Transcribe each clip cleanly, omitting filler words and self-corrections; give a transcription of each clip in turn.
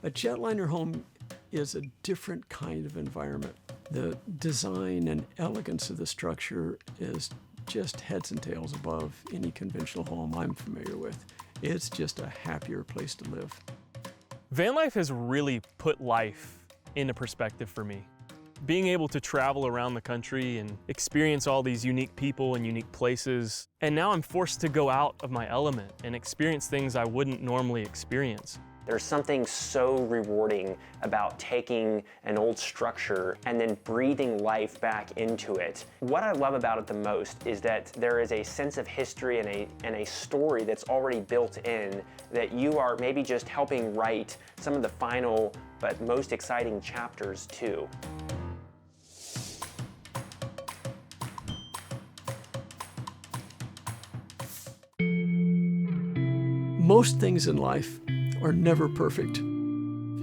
A jetliner home is a different kind of environment. The design and elegance of the structure is just heads and tails above any conventional home I'm familiar with. It's just a happier place to live. Van life has really put life into perspective for me. Being able to travel around the country and experience all these unique people and unique places. And now I'm forced to go out of my element and experience things I wouldn't normally experience. There's something so rewarding about taking an old structure and then breathing life back into it. What I love about it the most is that there is a sense of history and a story that's already built in that you are maybe just helping write some of the final but most exciting chapters too. Most things in life are never perfect.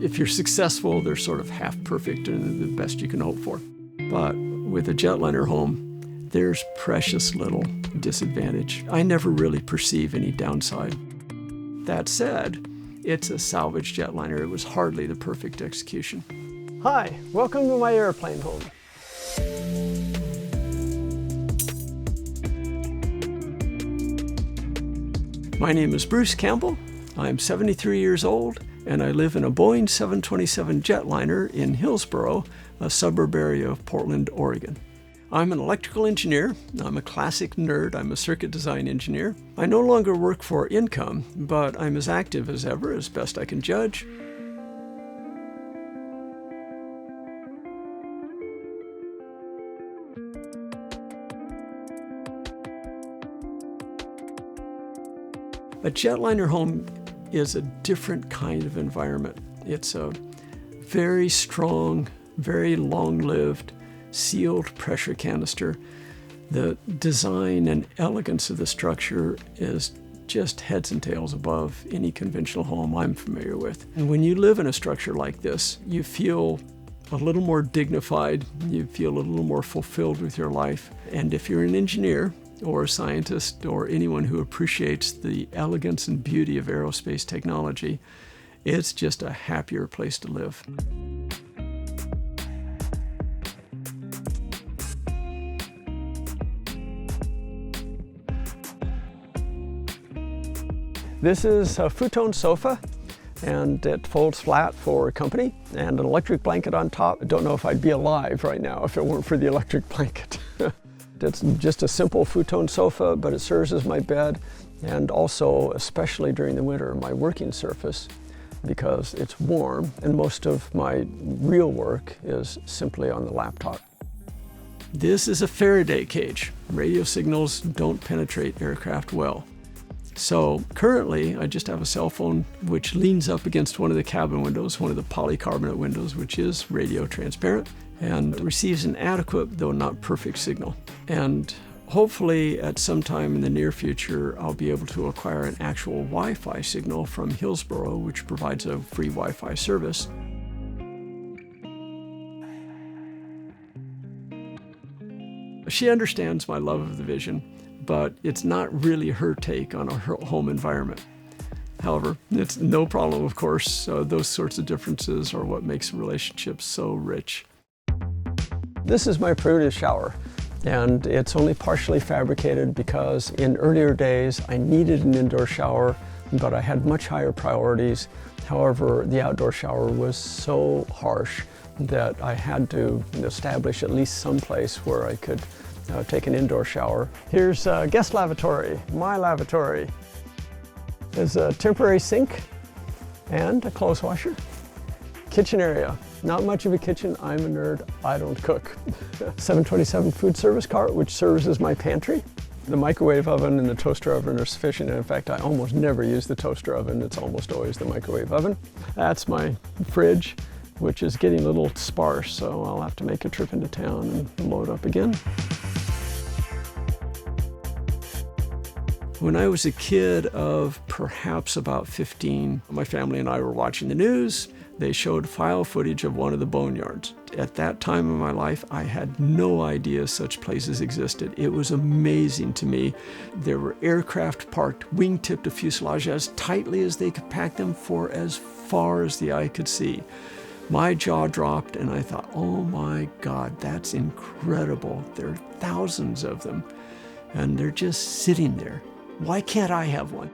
If you're successful, they're sort of half perfect and the best you can hope for. But with a jetliner home, there's precious little disadvantage. I never really perceive any downside. That said, it's a salvage jetliner. It was hardly the perfect execution. Hi, welcome to my airplane home. My name is Bruce Campbell. I'm 73 years old, and I live in a Boeing 727 jetliner in Hillsboro, a suburb area of Portland, Oregon. I'm an electrical engineer. I'm a classic nerd. I'm a circuit design engineer. I no longer work for income, but I'm as active as ever, as best I can judge. A jetliner home is a different kind of environment. It's a very strong, very long-lived, sealed pressure canister. The design and elegance of the structure is just heads and tails above any conventional home I'm familiar with. And when you live in a structure like this, you feel a little more dignified, you feel a little more fulfilled with your life. And if you're an engineer, or a scientist, or anyone who appreciates the elegance and beauty of aerospace technology, it's just a happier place to live. This is a futon sofa, and it folds flat for company, and an electric blanket on top. I don't know if I'd be alive right now if it weren't for the electric blanket. It's just a simple futon sofa, but it serves as my bed, and also, especially during the winter, my working surface, because it's warm, and most of my real work is simply on the laptop. This is a Faraday cage. Radio signals don't penetrate aircraft well. So currently, I just have a cell phone which leans up against one of the cabin windows, one of the polycarbonate windows, which is radio transparent, and receives an adequate, though not perfect, signal. And hopefully at some time in the near future, I'll be able to acquire an actual Wi-Fi signal from Hillsboro, which provides a free Wi-Fi service. She understands my love of the vision, but it's not really her take on her home environment. However, it's no problem, of course. Those sorts of differences are what makes relationships so rich. This is my previous shower, and it's only partially fabricated because in earlier days I needed an indoor shower, but I had much higher priorities. However, the outdoor shower was so harsh that I had to establish at least some place where I could take an indoor shower. Here's a guest lavatory, my lavatory. There's a temporary sink and a clothes washer. Kitchen area. Not much of a kitchen. I'm a nerd. I don't cook. 727 food service cart, which serves as my pantry. The microwave oven and the toaster oven are sufficient. And in fact, I almost never use the toaster oven. It's almost always the microwave oven. That's my fridge, which is getting a little sparse, so I'll have to make a trip into town and load up again. When I was a kid of perhaps about 15, my family and I were watching the news. They showed file footage of one of the boneyards. At that time in my life, I had no idea such places existed. It was amazing to me. There were aircraft parked wingtip to fuselage as tightly as they could pack them for as far as the eye could see. My jaw dropped and I thought, oh my God, that's incredible. There are thousands of them and they're just sitting there. Why can't I have one?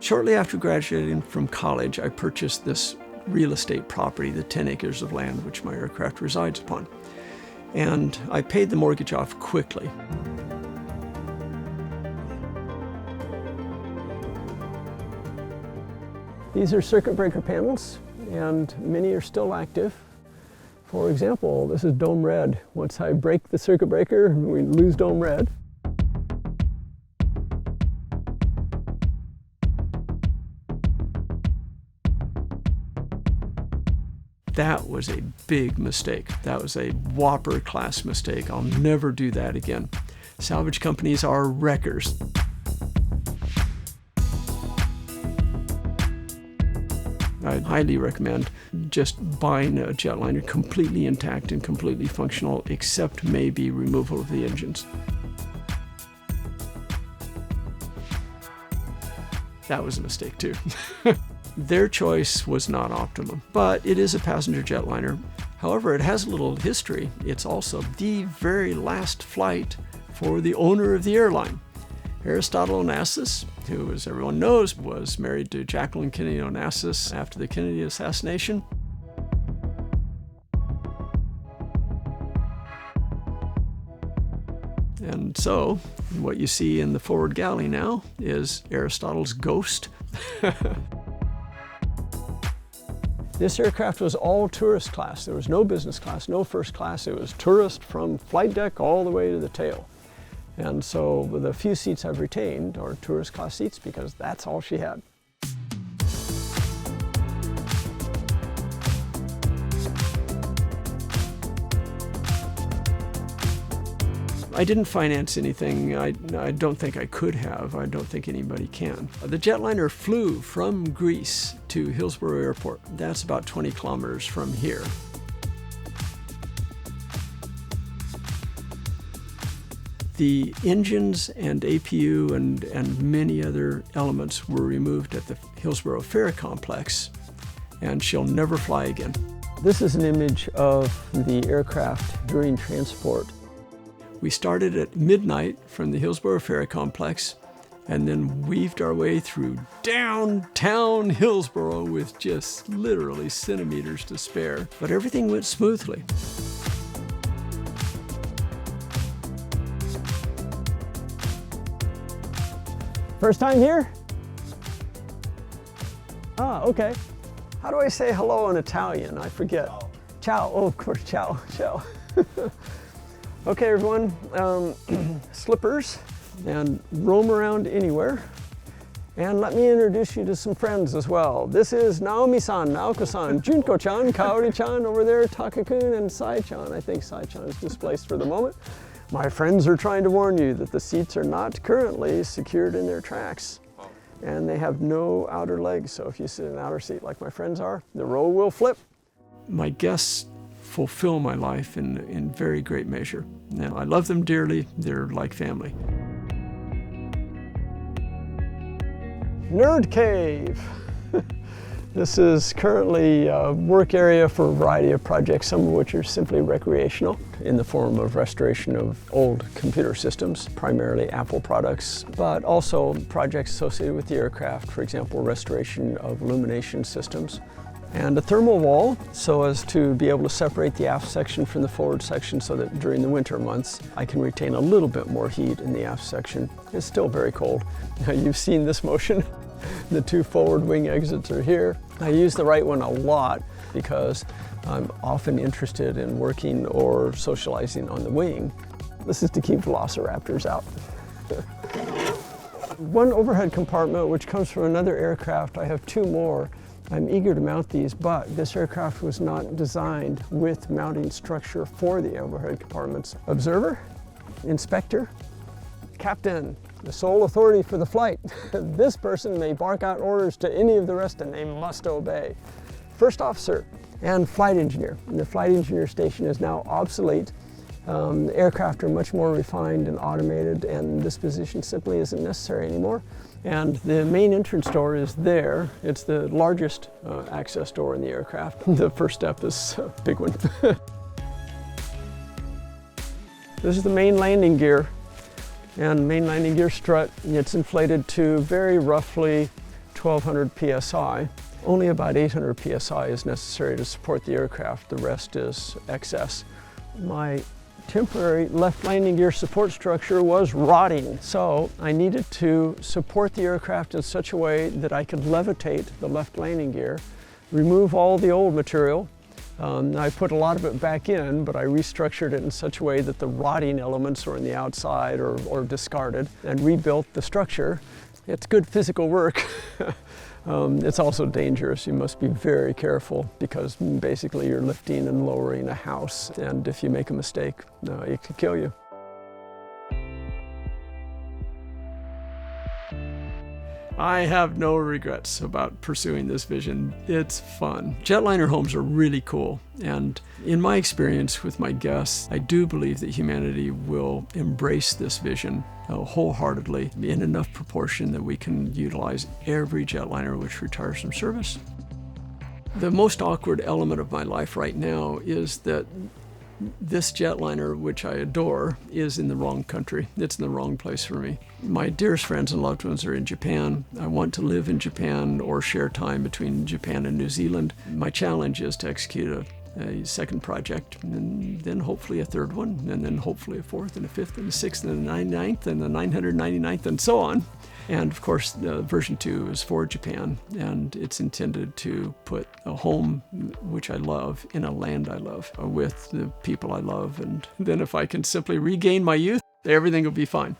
Shortly after graduating from college, I purchased this real estate property, the 10 acres of land which my aircraft resides upon. And I paid the mortgage off quickly. These are circuit breaker panels, and many are still active. For example, this is dome red. Once I break the circuit breaker, we lose dome red. That was a big mistake. That was a whopper class mistake. I'll never do that again. Salvage companies are wreckers. I highly recommend just buying a jetliner completely intact and completely functional, except maybe removal of the engines. That was a mistake too. Their choice was not optimum, but it is a passenger jetliner. However, it has a little history. It's also the very last flight for the owner of the airline. Aristotle Onassis, who, as everyone knows, was married to Jacqueline Kennedy Onassis after the Kennedy assassination. And so, what you see in the forward galley now is Aristotle's ghost. This aircraft was all tourist class. There was no business class, no first class. It was tourist from flight deck all the way to the tail. And so the few seats I've retained are tourist class seats because that's all she had. I didn't finance anything. I don't think I could have. I don't think anybody can. The jetliner flew from Greece to Hillsborough Airport. That's about 20 kilometers from here. The engines and APU and many other elements were removed at the Hillsborough Ferry Complex, and she'll never fly again. This is an image of the aircraft during transport. We started at midnight from the Hillsborough Ferry Complex and then weaved our way through downtown Hillsborough with just literally centimeters to spare. But everything went smoothly. First time here? Ah, okay. How do I say hello in Italian? I forget. Ciao. Oh, of course, ciao, ciao. Okay, everyone, slippers and roam around anywhere. And let me introduce you to some friends as well. This is Naomi-san, Naoko-san, Junko-chan, Kaori-chan over there, Taka-kun, and Sai-chan. I think Sai-chan is displaced for the moment. My friends are trying to warn you that the seats are not currently secured in their tracks. And they have no outer legs, so if you sit in an outer seat like my friends are, the row will flip. My guests fulfill my life in very great measure. Now, I love them dearly. They're like family. Nerd Cave. This is currently a work area for a variety of projects, some of which are simply recreational in the form of restoration of old computer systems, primarily Apple products, but also projects associated with the aircraft, for example, restoration of illumination systems. And a thermal wall so as to be able to separate the aft section from the forward section so that during the winter months I can retain a little bit more heat in the aft section. It's still very cold. You've seen this motion. The two forward wing exits are here. I use the right one a lot because I'm often interested in working or socializing on the wing. This is to keep velociraptors out. One overhead compartment which comes from another aircraft. I have two more. I'm eager to mount these, but this aircraft was not designed with mounting structure for the overhead compartments. Observer, inspector, Captain, the sole authority for the flight. This person may bark out orders to any of the rest and they must obey. First officer and flight engineer. And the flight engineer station is now obsolete. Aircraft are much more refined and automated, and this position simply isn't necessary anymore. And the main entrance door is there. It's the largest access door in the aircraft. The first step is a big one. This is the main landing gear, and main landing gear strut. It's inflated to very roughly 1200 psi. Only about 800 psi is necessary to support the aircraft. The rest is excess. My temporary left landing gear support structure was rotting, so I needed to support the aircraft in such a way that I could levitate the left landing gear, remove all the old material. I put a lot of it back in, but I restructured it in such a way that the rotting elements were on the outside or discarded, and rebuilt the structure. It's good physical work. It's also dangerous. You must be very careful because basically you're lifting and lowering a house, and if you make a mistake, it could kill you. I have no regrets about pursuing this vision. It's fun. Jetliner homes are really cool, and in my experience with my guests, I do believe that humanity will embrace this vision wholeheartedly in enough proportion that we can utilize every jetliner which retires from service. The most awkward element of my life right now is that this jetliner, which I adore, is in the wrong country. It's in the wrong place for me. My dearest friends and loved ones are in Japan. I want to live in Japan or share time between Japan and New Zealand. My challenge is to execute a second project, and then hopefully a third one, and then hopefully a fourth and a fifth and a sixth and a 99th and the 999th and so on. And of course, version 2 is for Japan, and it's intended to put a home which I love in a land I love with the people I love. And then if I can simply regain my youth, everything will be fine.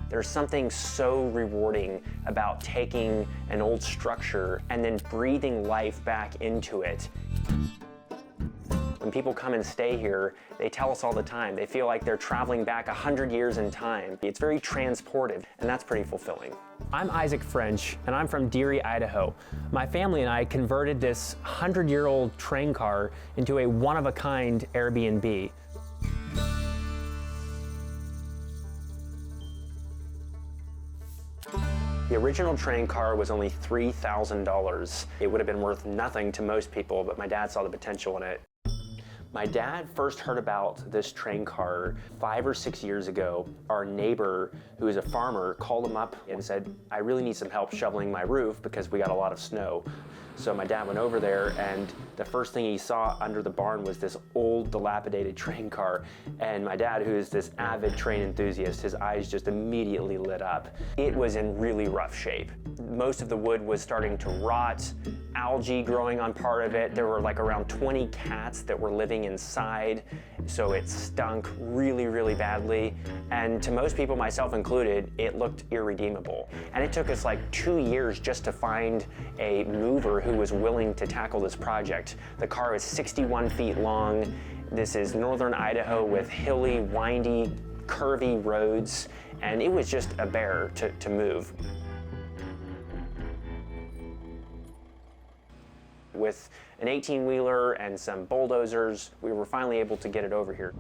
There's something so rewarding about taking an old structure and then breathing life back into it. When people come and stay here, they tell us all the time, they feel like they're traveling back 100 years in time. It's very transportive, and that's pretty fulfilling. I'm Isaac French, and I'm from Deary, Idaho. My family and I converted this 100-year-old train car into a one-of-a-kind Airbnb. The original train car was only $3,000. It would have been worth nothing to most people, but my dad saw the potential in it. My dad first heard about this train car 5 or 6 years ago. Our neighbor, who is a farmer, called him up and said, I really need some help shoveling my roof because we got a lot of snow. So my dad went over there, and the first thing he saw under the barn was this old, dilapidated train car. And my dad, who is this avid train enthusiast, his eyes just immediately lit up. It was in really rough shape. Most of the wood was starting to rot, algae growing on part of it. There were like around 20 cats that were living inside, so it stunk really, really badly. And to most people, myself included, it looked irredeemable. And it took us like 2 years just to find a mover who was willing to tackle this project. The car is 61 feet long. This is northern Idaho with hilly, windy, curvy roads, and it was just a bear to move. With an 18-wheeler and some bulldozers, we were finally able to get it over here.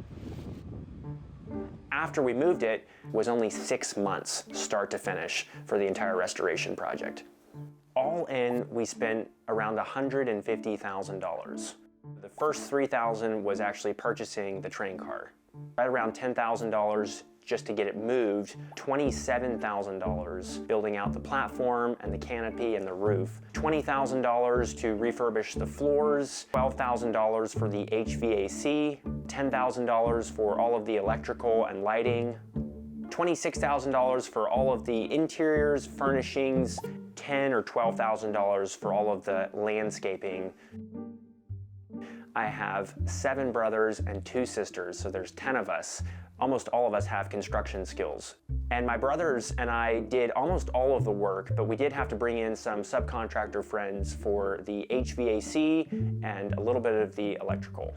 After we moved it, was only 6 months start to finish for the entire restoration project. All in, we spent around $150,000. The first $3,000 was actually purchasing the train car. Right around $10,000 just to get it moved, $27,000 building out the platform and the canopy and the roof, $20,000 to refurbish the floors, $12,000 for the HVAC, $10,000 for all of the electrical and lighting, $26,000 for all of the interiors, furnishings, $10,000 or $12,000 for all of the landscaping. I have 7 brothers and 2 sisters, so there's 10 of us. Almost all of us have construction skills. And my brothers and I did almost all of the work, but we did have to bring in some subcontractor friends for the HVAC and a little bit of the electrical.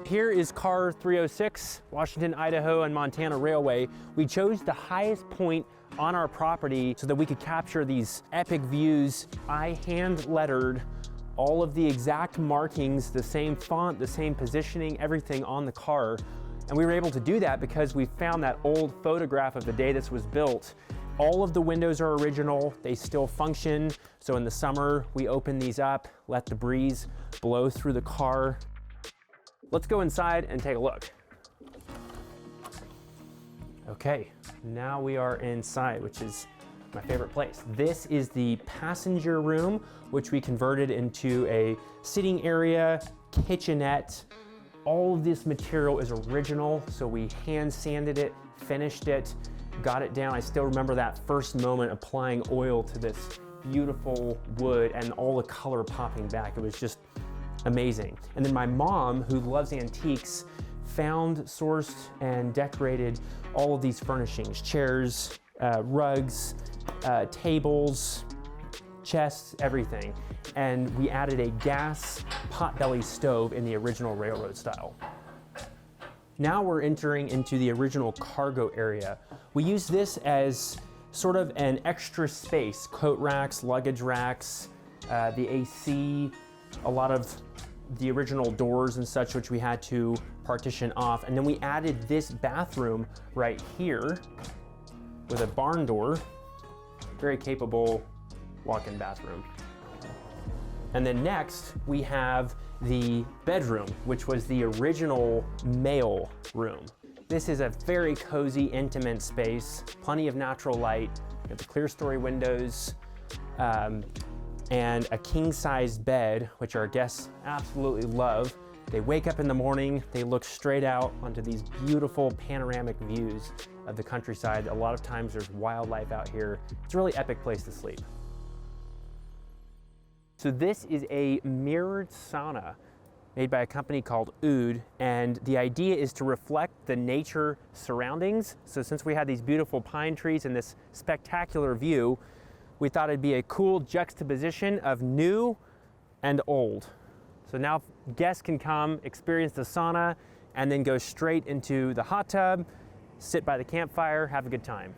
Here is car 306, Washington, Idaho, and Montana Railway. We chose the highest point on our property so that we could capture these epic views. I hand lettered all of the exact markings, the same font, the same positioning, everything on the car. And we were able to do that because we found that old photograph of the day this was built. All of the windows are original, they still function. So in the summer, we open these up, let the breeze blow through the car. Let's go inside and take a look. Okay, now we are inside, which is my favorite place. This is the passenger room, which we converted into a sitting area, kitchenette. All of this material is original, so we hand sanded it, finished it, got it down. I still remember that first moment applying oil to this beautiful wood and all the color popping back. It was just amazing. And then my mom, who loves antiques, found, sourced, and decorated all of these furnishings, chairs, rugs, tables, chests, everything. And we added a gas potbelly stove in the original railroad style. Now we're entering into the original cargo area. We use this as sort of an extra space, coat racks, luggage racks, the AC, a lot of the original doors and such, which we had to partition off. And then we added this bathroom right here with a barn door, very capable walk-in bathroom. And then next we have the bedroom, which was the original mail room. This is a very cozy, intimate space, plenty of natural light, you have the clear story windows, and a king-sized bed, which our guests absolutely love. They wake up in the morning, they look straight out onto these beautiful panoramic views of the countryside. A lot of times there's wildlife out here. It's a really epic place to sleep. So this is a mirrored sauna made by a company called Oud, and the idea is to reflect the nature surroundings. So since we had these beautiful pine trees and this spectacular view, we thought it'd be a cool juxtaposition of new and old. So now guests can come, experience the sauna, and then go straight into the hot tub, sit by the campfire, have a good time.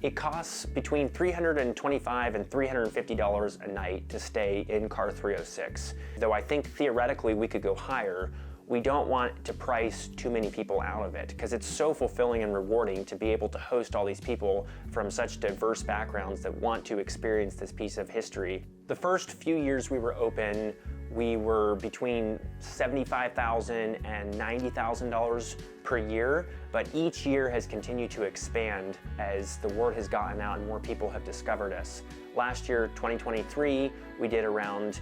It costs between $325 and $350 a night to stay in car 306. Though I think theoretically we could go higher, we don't want to price too many people out of it because it's so fulfilling and rewarding to be able to host all these people from such diverse backgrounds that want to experience this piece of history. The first few years we were open, we were between $75,000 and $90,000 per year, but each year has continued to expand as the word has gotten out and more people have discovered us. Last year, 2023, we did around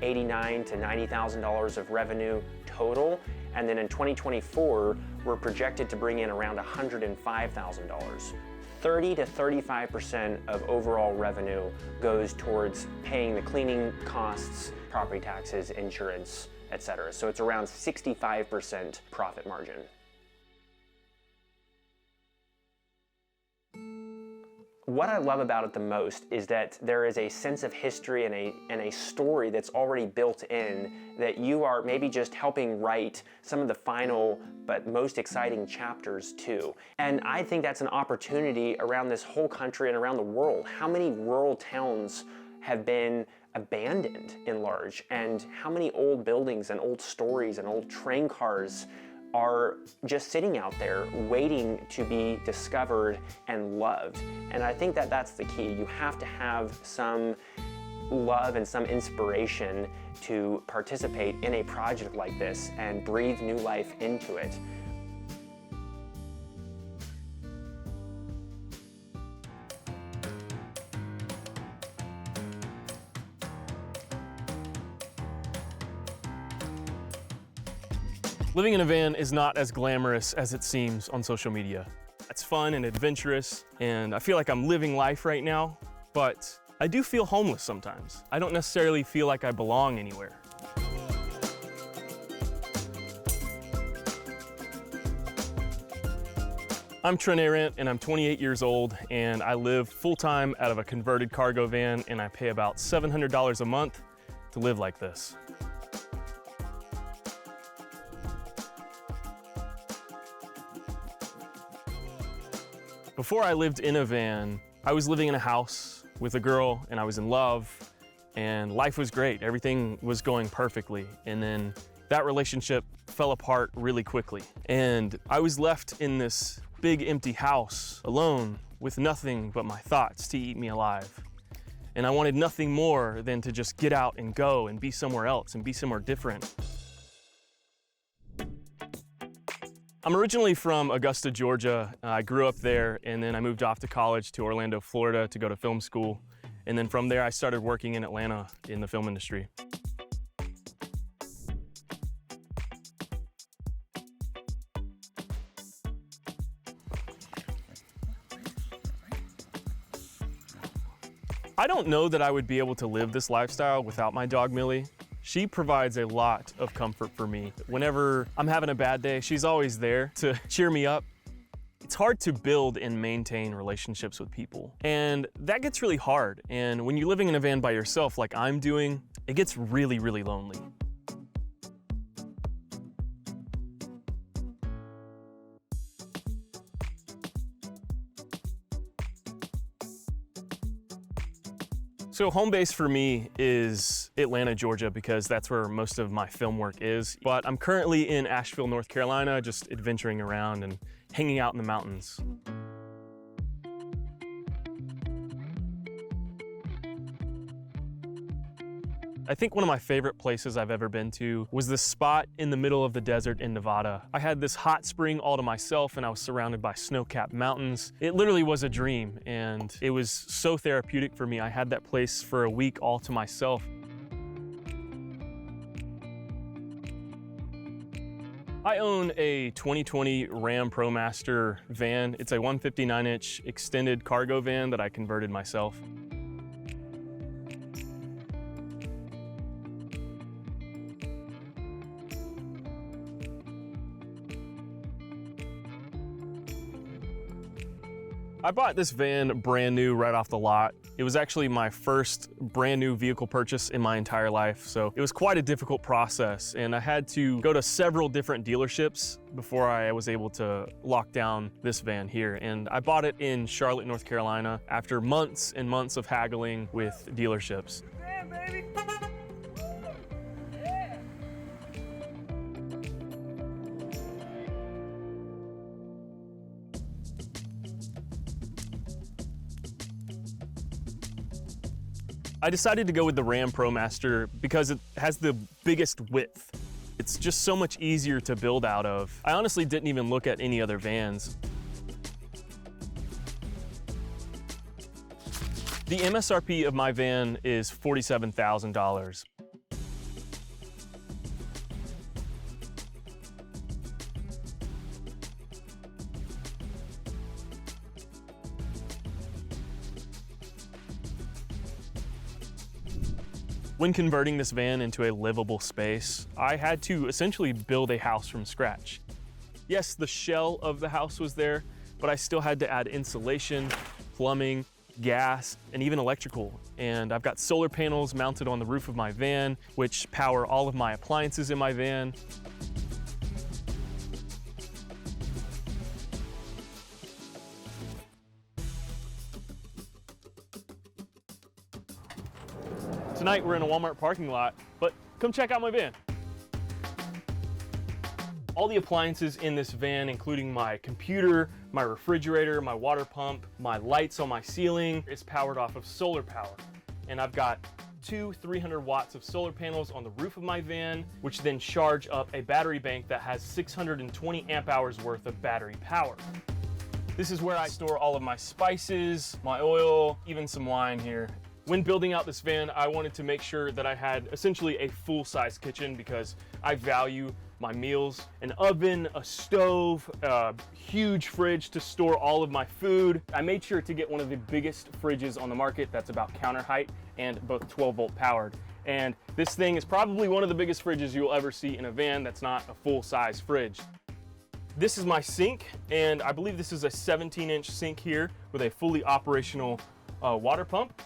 $89,000 to $90,000 of revenue total, and then in 2024 we're projected to bring in around $105,000. 30 to 35% of overall revenue goes towards paying the cleaning costs, property taxes, insurance, etc. So it's around 65% profit margin. What I love about it the most is that there is a sense of history and a story that's already built in that you are maybe just helping write some of the final but most exciting chapters too. And I think that's an opportunity around this whole country and around the world. How many rural towns have been abandoned in large, and how many old buildings and old stories and old train cars are just sitting out there waiting to be discovered and loved. And I think that that's the key. You have to have some love and some inspiration to participate in a project like this and breathe new life into it. Living in a van is not as glamorous as it seems on social media. It's fun and adventurous, and I feel like I'm living life right now, but I do feel homeless sometimes. I don't necessarily feel like I belong anywhere. I'm Trent Arant, and I'm 28 years old, and I live full-time out of a converted cargo van, and I pay about $700 a month to live like this. Before I lived in a van, I was living in a house with a girl, and I was in love, and life was great. Everything was going perfectly, and then that relationship fell apart really quickly. And I was left in this big empty house alone with nothing but my thoughts to eat me alive. And I wanted nothing more than to just get out and go and be somewhere else and be somewhere different. I'm originally from Augusta, Georgia. I grew up there, and then I moved off to college to Orlando, Florida to go to film school. And then from there, I started working in Atlanta in the film industry. I don't know that I would be able to live this lifestyle without my dog, Millie. She provides a lot of comfort for me. Whenever I'm having a bad day, she's always there to cheer me up. It's hard to build and maintain relationships with people, and that gets really hard. And when you're living in a van by yourself like I'm doing, it gets really, really lonely. So home base for me is Atlanta, Georgia, because that's where most of my film work is. But I'm currently in Asheville, North Carolina, just adventuring around and hanging out in the mountains. I think one of my favorite places I've ever been to was this spot in the middle of the desert in Nevada. I had this hot spring all to myself, and I was surrounded by snow-capped mountains. It literally was a dream, and it was so therapeutic for me. I had that place for a week all to myself. I own a 2020 Ram ProMaster van. It's a 159-inch extended cargo van that I converted myself. I bought this van brand new right off the lot. It was actually my first brand new vehicle purchase in my entire life, so it was quite a difficult process, and I had to go to several different dealerships before I was able to lock down this van here. And I bought it in Charlotte, North Carolina after months and months of haggling with dealerships. Damn, baby. I decided to go with the Ram ProMaster because it has the biggest width. It's just so much easier to build out of. I honestly didn't even look at any other vans. The MSRP of my van is $47,000. When converting this van into a livable space, I had to essentially build a house from scratch. Yes, the shell of the house was there, but I still had to add insulation, plumbing, gas, and even electrical. And I've got solar panels mounted on the roof of my van, which power all of my appliances in my van. Tonight we're in a Walmart parking lot, but come check out my van. All the appliances in this van, including my computer, my refrigerator, my water pump, my lights on my ceiling, is powered off of solar power. And I've got two 300 watts of solar panels on the roof of my van, which then charge up a battery bank that has 620 amp hours worth of battery power. This is where I store all of my spices, my oil, even some wine here. When building out this van, I wanted to make sure that I had essentially a full-size kitchen because I value my meals, an oven, a stove, a huge fridge to store all of my food. I made sure to get one of the biggest fridges on the market that's about counter height and both 12-volt powered. And this thing is probably one of the biggest fridges you'll ever see in a van that's not a full-size fridge. This is my sink, and I believe this is a 17-inch sink here with a fully operational water pump.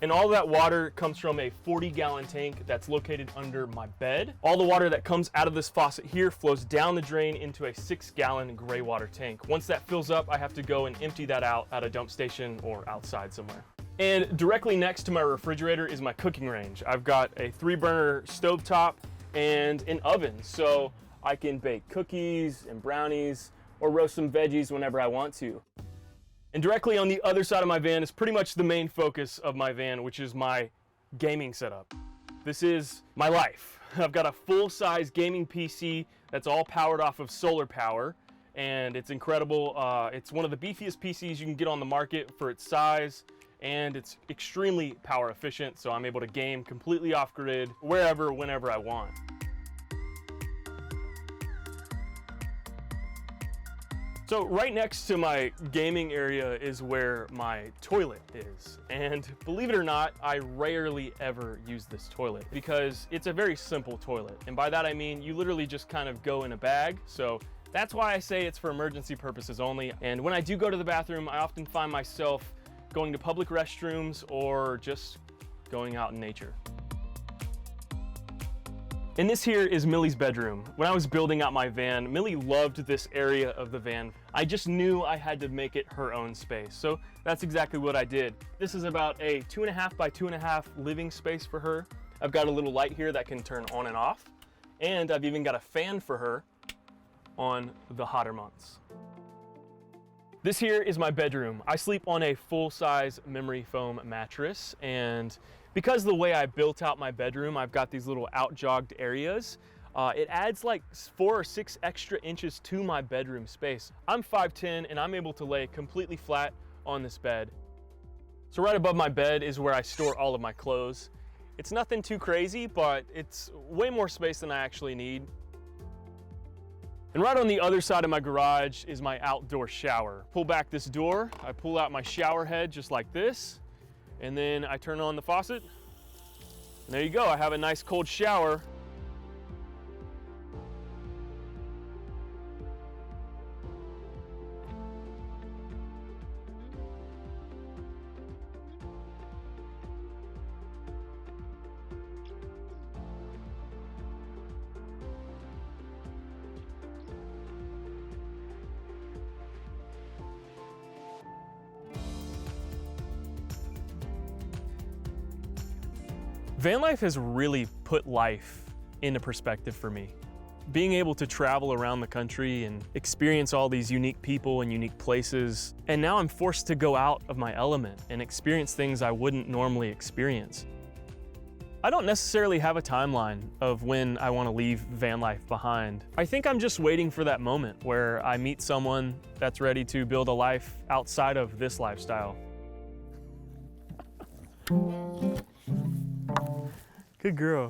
And all that water comes from a 40-gallon tank that's located under my bed. All the water that comes out of this faucet here flows down the drain into a 6-gallon gray water tank. Once that fills up, I have to go and empty that out at a dump station or outside somewhere. And directly next to my refrigerator is my cooking range. I've got a 3-burner stovetop and an oven, so I can bake cookies and brownies or roast some veggies whenever I want to. And directly on the other side of my van is pretty much the main focus of my van, which is my gaming setup. This is my life. I've got a full-size gaming PC that's all powered off of solar power, and it's incredible. It's one of the beefiest PCs you can get on the market for its size, and it's extremely power efficient, so I'm able to game completely off-grid, wherever, whenever I want. So right next to my gaming area is where my toilet is. And believe it or not, I rarely ever use this toilet because it's a very simple toilet. And by that I mean you literally just kind of go in a bag. So that's why I say it's for emergency purposes only. And when I do go to the bathroom, I often find myself going to public restrooms or just going out in nature. And this here is Millie's bedroom. When I was building out my van, Millie loved this area of the van. I just knew I had to make it her own space. So that's exactly what I did. This is about a 2.5 by 2.5 living space for her. I've got a little light here that can turn on and off. And I've even got a fan for her on the hotter months. This here is my bedroom. I sleep on a full-size memory foam mattress, and because the way I built out my bedroom, I've got these little out-jogged areas. It adds like 4 or 6 extra inches to my bedroom space. I'm 5'10", and I'm able to lay completely flat on this bed. So right above my bed is where I store all of my clothes. It's nothing too crazy, but it's way more space than I actually need. And right on the other side of my garage is my outdoor shower. Pull back this door, I pull out my shower head just like this, and then I turn on the faucet, and there you go, I have a nice cold shower. Van life has really put life into perspective for me. Being able to travel around the country and experience all these unique people and unique places, and now I'm forced to go out of my element and experience things I wouldn't normally experience. I don't necessarily have a timeline of when I want to leave van life behind. I think I'm just waiting for that moment where I meet someone that's ready to build a life outside of this lifestyle. Good girl.